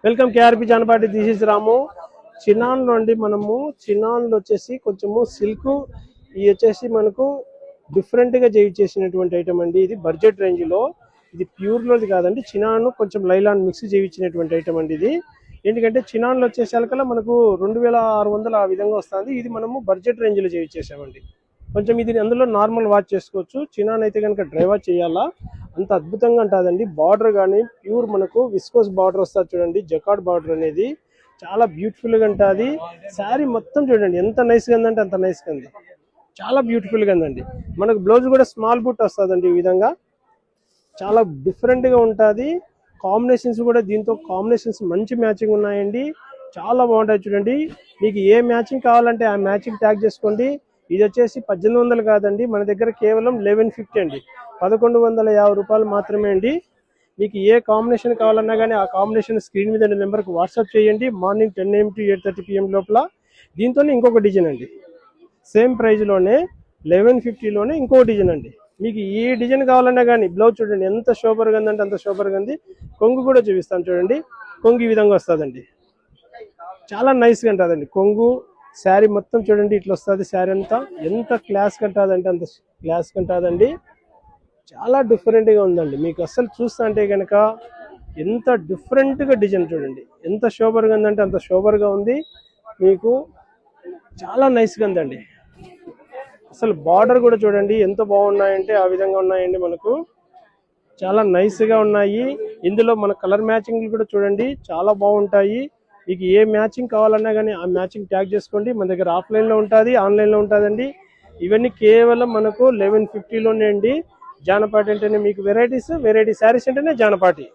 Welcome KRP Janapati. This is Ramu. చినాన్లో అండి మనము చినాన్లో వచ్చేసి కొంచెము సిల్క్ ఇది వచ్చేసి మనకు డిఫరెంట్గా చేయించేసినటువంటి ఐటమ్ అండి. ఇది బడ్జెట్ రేంజ్లో, ఇది ప్యూర్లోది కాదండి, చినాను కొంచెం లైలాన్ మిక్స్ చేయించినటువంటి ఐటమ్ అండి. ఇది ఎందుకంటే చినాన్లో వచ్చేసరికల్లా మనకు 2600 ఆ విధంగా వస్తుంది. ఇది మనము బడ్జెట్ రేంజ్లో చేయించేసామండి. కొంచెం ఇది అందులో నార్మల్ వాచ్ చేసుకోవచ్చు. చినాన్ అయితే కనుక డ్రై వాచ్ చేయాలా, అంత అద్భుతంగా ఉంటుందండి. బార్డర్ కానీ ప్యూర్ మనకు విస్కోస్ బార్డర్ వస్తుంది చూడండి, జకార్డ్ బార్డర్ అనేది చాలా బ్యూటిఫుల్గా ఉంటుంది. శారీ మొత్తం చూడండి ఎంత నైస్గా ఉందంటే అంత నైస్గా ఉంది, చాలా బ్యూటిఫుల్గా ఉందండి. మనకు బ్లౌజ్ కూడా స్మాల్ బుట్ వస్తుందండి. ఈ విధంగా చాలా డిఫరెంట్గా ఉంటుంది. కాంబినేషన్స్ కూడా దీంతో కాంబినేషన్స్ మంచి మ్యాచింగ్ ఉన్నాయండి, చాలా బాగుంటాయి చూడండి. మీకు ఏ మ్యాచింగ్ కావాలంటే ఆ మ్యాచింగ్ ట్యాగ్ చేసుకోండి. ఇది వచ్చేసి 1800 కాదండి, మన దగ్గర కేవలం 1150 అండి, 1150 రూపాయలు మాత్రమే అండి. మీకు ఏ కాంబినేషన్ కావాలన్నా కానీ ఆ కాంబినేషన్ స్క్రీన్ మీద నెంబర్కి వాట్సాప్ చేయండి. మార్నింగ్ 10 AM to 8:30 PM లోపల. దీంతోనే ఇంకొక డిజైన్ అండి, సేమ్ ప్రైజ్లోనే 1150లోనే ఇంకో డిజైన్ అండి. మీకు ఏ డిజైన్ కావాలన్నా కానీ బ్లౌజ్ చూడండి ఎంత సూపర్గా ఉందంటే అంత సూపర్గా ఉంది. కొంగు కూడా చూపిస్తాను చూడండి. కొంగు ఈ విధంగా వస్తుందండి, చాలా నైస్గా ఉంటుందండి కొంగు. శారీ మొత్తం చూడండి ఇట్లా వస్తుంది. శారీ అంతా ఎంత క్లాస్గా ఉంటుందంటే అంత క్లాస్గా ఉంటుందండి, చాలా డిఫరెంట్గా ఉందండి. మీకు అస్సలు చూస్తా అంటే కనుక ఎంత డిఫరెంట్గా డిజైన్ చూడండి, ఎంత షోబర్గా ఉందంటే అంత షోబర్గా ఉంది. మీకు చాలా నైస్గా ఉందండి. అసలు బార్డర్ కూడా చూడండి ఎంత బాగున్నాయంటే ఆ విధంగా ఉన్నాయండి. మనకు చాలా నైస్గా ఉన్నాయి. ఇందులో మన కలర్ మ్యాచింగ్లు కూడా చూడండి చాలా బాగుంటాయి. మీకు ఏ మ్యాచింగ్ కావాలన్నా కానీ ఆ మ్యాచింగ్ ట్యాగ్ చేసుకోండి. మన దగ్గర ఆఫ్లైన్లో ఉంటుంది, ఆన్లైన్లో ఉంటుందండి. ఇవన్నీ కేవలం మనకు 1150లోనే అండి. జానపాటి అంటేనే మీకు వెరైటీ శారీస్ అంటేనే జానపాటి.